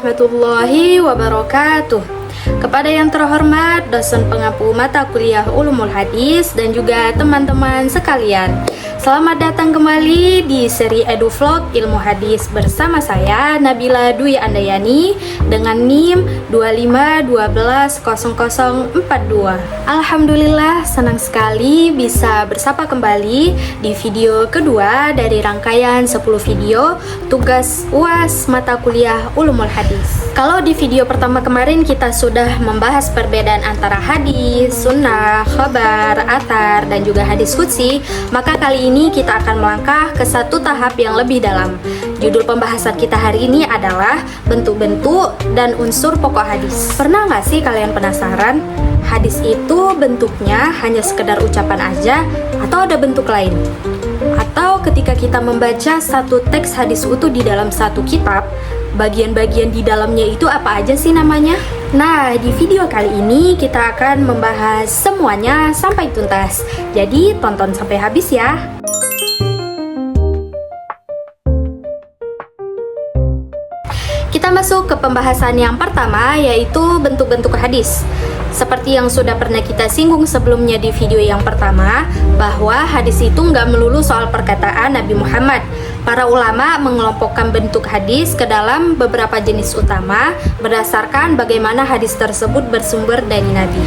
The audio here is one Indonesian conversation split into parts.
warahmatullahi wabarakatuh. Kepada yang terhormat dosen pengampu mata kuliah Ulumul Hadis dan juga teman-teman sekalian, selamat datang kembali di seri EduVlog Ilmu Hadis bersama saya Nabila Dwi Andayani dengan NIM 25120042. Alhamdulillah, senang sekali bisa bersapa kembali di video kedua dari rangkaian 10 video tugas UAS mata kuliah Ulumul Hadis. Kalau di video pertama kemarin kita sudah membahas perbedaan antara hadis, sunnah, khabar, athar, dan juga hadis qudsi, maka kali ini kita akan melangkah ke satu tahap yang lebih dalam. Judul pembahasan kita hari ini adalah bentuk-bentuk dan unsur pokok hadis. Pernah nggak sih kalian penasaran? Hadis itu bentuknya hanya sekedar ucapan aja atau ada bentuk lain? Atau ketika kita membaca satu teks hadis utuh di dalam satu kitab, bagian-bagian di dalamnya itu apa aja sih namanya? Nah, di video kali ini kita akan membahas semuanya sampai tuntas. Jadi, tonton sampai habis ya. Kita masuk ke pembahasan yang pertama, yaitu bentuk-bentuk hadis. Seperti yang sudah pernah kita singgung sebelumnya di video yang pertama, bahwa hadis itu nggak melulu soal perkataan Nabi Muhammad. Para ulama mengelompokkan bentuk hadis ke dalam beberapa jenis utama berdasarkan bagaimana hadis tersebut bersumber dari Nabi.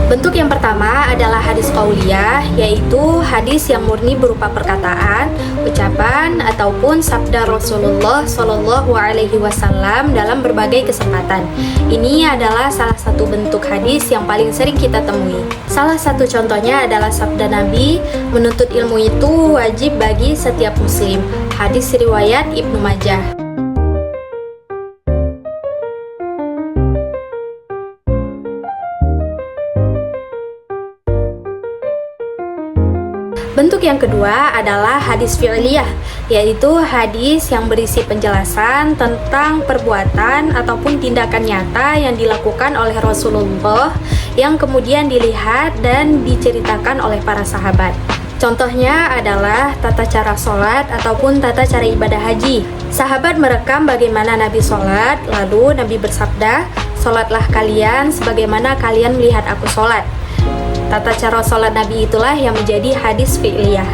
Bentuk yang pertama adalah hadis qauliyah, yaitu hadis yang murni berupa perkataan, ucapan, ataupun sabda Rasulullah Shallallahu Alaihi Wasallam dalam berbagai kesempatan. Ini adalah salah satu bentuk hadis yang paling sering kita temui. Salah satu contohnya adalah sabda Nabi, menuntut ilmu itu wajib bagi setiap muslim. Hadis riwayat Ibnu Majah. Bentuk yang kedua adalah hadis fi'liyah, yaitu hadis yang berisi penjelasan tentang perbuatan ataupun tindakan nyata yang dilakukan oleh Rasulullah yang kemudian dilihat dan diceritakan oleh para sahabat. Contohnya adalah tata cara sholat ataupun tata cara ibadah haji. Sahabat merekam bagaimana Nabi sholat, lalu Nabi bersabda, "Sholatlah kalian sebagaimana kalian melihat aku sholat." Tata cara sholat Nabi itulah yang menjadi hadis fi'liyah.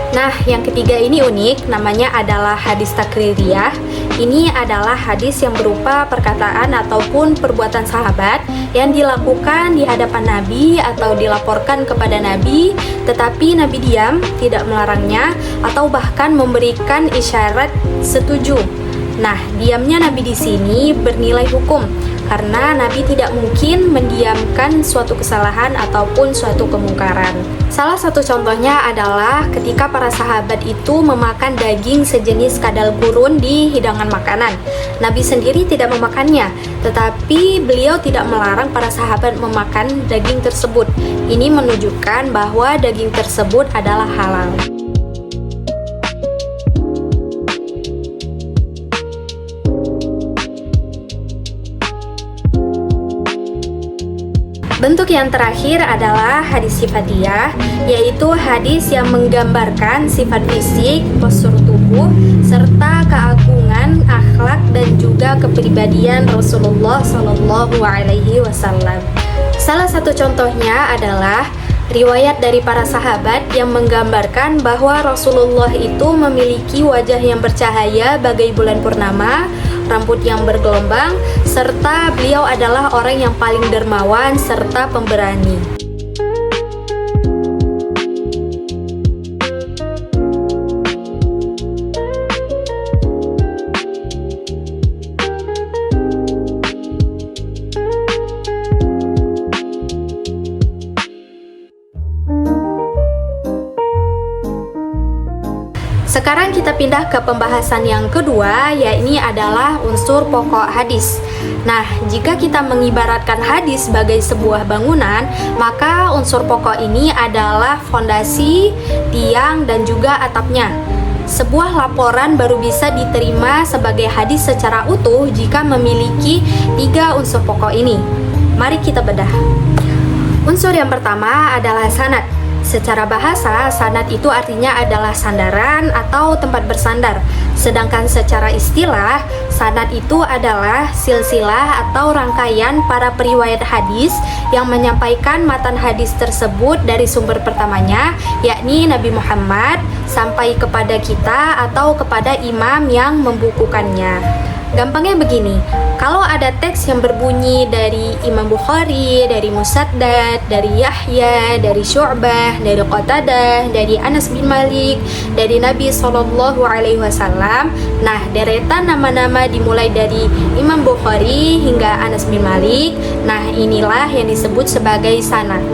Nah, yang ketiga ini unik, namanya adalah hadis takririyah. Ini adalah hadis yang berupa perkataan ataupun perbuatan sahabat yang dilakukan di hadapan Nabi atau dilaporkan kepada Nabi, tetapi Nabi diam, tidak melarangnya, atau bahkan memberikan isyarat setuju. Nah, diamnya Nabi di sini bernilai hukum, karena Nabi tidak mungkin mendiamkan suatu kesalahan ataupun suatu kemungkaran. Salah satu contohnya adalah ketika para sahabat itu memakan daging sejenis kadal gurun di hidangan makanan. Nabi sendiri tidak memakannya, tetapi beliau tidak melarang para sahabat memakan daging tersebut. Ini menunjukkan bahwa daging tersebut adalah halal. Bentuk yang terakhir adalah hadis sifatiyah, yaitu hadis yang menggambarkan sifat fisik, postur tubuh, serta keagungan, akhlak, dan juga kepribadian Rasulullah Shallallahu Alaihi Wasallam. Salah satu contohnya adalah riwayat dari para sahabat yang menggambarkan bahwa Rasulullah itu memiliki wajah yang bercahaya bagai bulan purnama, rambut yang bergelombang, serta beliau adalah orang yang paling dermawan serta pemberani. Sekarang kita pindah ke pembahasan yang kedua, yakni adalah unsur pokok hadis. Nah, jika kita mengibaratkan hadis sebagai sebuah bangunan, maka unsur pokok ini adalah fondasi, tiang, dan juga atapnya. Sebuah laporan baru bisa diterima sebagai hadis secara utuh jika memiliki 3 unsur pokok ini. Mari kita bedah. Unsur yang pertama adalah sanad. Secara bahasa, sanad itu artinya adalah sandaran atau tempat bersandar. Sedangkan secara istilah, sanad itu adalah silsilah atau rangkaian para periwayat hadis yang menyampaikan matan hadis tersebut dari sumber pertamanya, yakni Nabi Muhammad, sampai kepada kita atau kepada imam yang membukukannya. Gampangnya begini, kalau ada teks yang berbunyi dari Imam Bukhari, dari Musaddad, dari Yahya, dari Syu'bah, dari Qatadah, dari Anas bin Malik, dari Nabi SAW. Nah, deretan nama-nama dimulai dari Imam Bukhari hingga Anas bin Malik. Nah, inilah yang disebut sebagai sanad.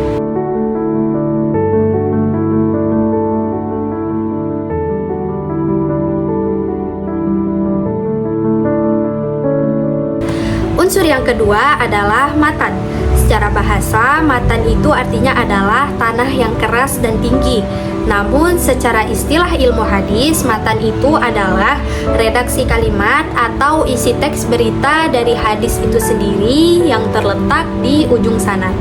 Unsur yang kedua adalah matan. Secara bahasa, matan itu artinya adalah tanah yang keras dan tinggi. Namun secara istilah ilmu hadis, matan itu adalah redaksi kalimat atau isi teks berita dari hadis itu sendiri yang terletak di ujung sanad.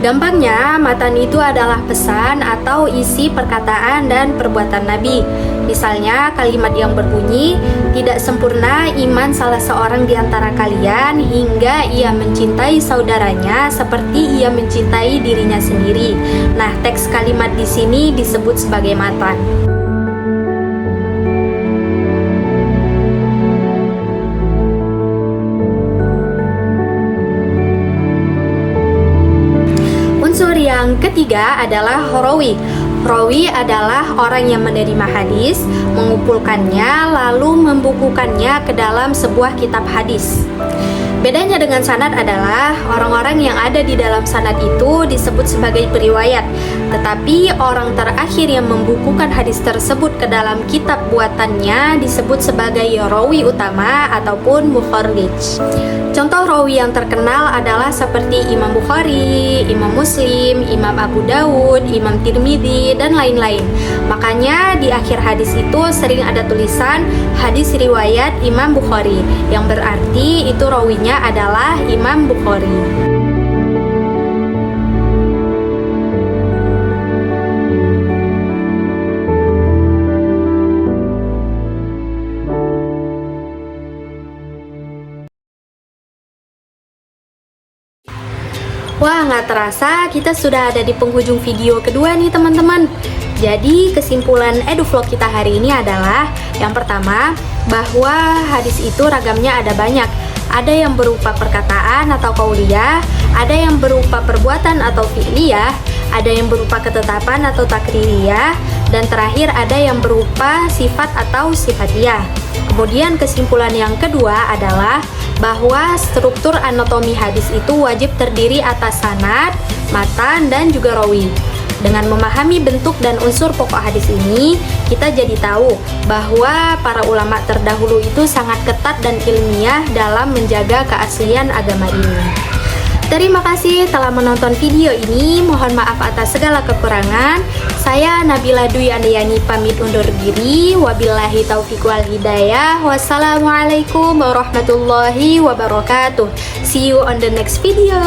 Gampangnya, matan itu adalah pesan atau isi perkataan dan perbuatan Nabi. Misalnya kalimat yang berbunyi, tidak sempurna iman salah seorang di antara kalian hingga ia mencintai saudaranya seperti ia mencintai dirinya sendiri. Nah, teks kalimat di sini disebut sebagai matan. Unsur yang ketiga adalah rawi. Rawi adalah orang yang menerima hadis, mengumpulkannya, lalu membukukannya ke dalam sebuah kitab hadis. Bedanya dengan sanad adalah orang-orang yang ada di dalam sanad itu disebut sebagai periwayat, tetapi orang terakhir yang membukukan hadis tersebut ke dalam kitab buatannya disebut sebagai rawi utama ataupun mukharrij. Contoh rawi yang terkenal adalah seperti Imam Bukhari, Imam Muslim, Imam Abu Dawud, Imam Tirmidzi, dan lain-lain. Makanya di akhir hadis itu sering ada tulisan hadis riwayat Imam Bukhari, yang berarti itu rawinya adalah Imam Bukhari. Wah, nggak terasa kita sudah ada di penghujung video kedua nih teman-teman. Jadi kesimpulan eduvlog kita hari ini adalah yang pertama, bahwa hadis itu ragamnya ada banyak. Ada yang berupa perkataan atau qauliyah, ada yang berupa perbuatan atau fi'liyah, ada yang berupa ketetapan atau takririyah, dan terakhir ada yang berupa sifat atau sifatiyah. Kemudian kesimpulan yang kedua adalah bahwa struktur anatomi hadis itu wajib terdiri atas sanad, matan, dan juga rawi. Dengan memahami bentuk dan unsur pokok hadis ini, kita jadi tahu bahwa para ulama terdahulu itu sangat ketat dan ilmiah dalam menjaga keaslian agama ini. Terima kasih telah menonton video ini. Mohon maaf atas segala kekurangan. Saya Nabila Dwi Andayani pamit undur diri. Wabillahi taufiq wal hidayah. Wassalamualaikum warahmatullahi wabarakatuh. See you on the next video.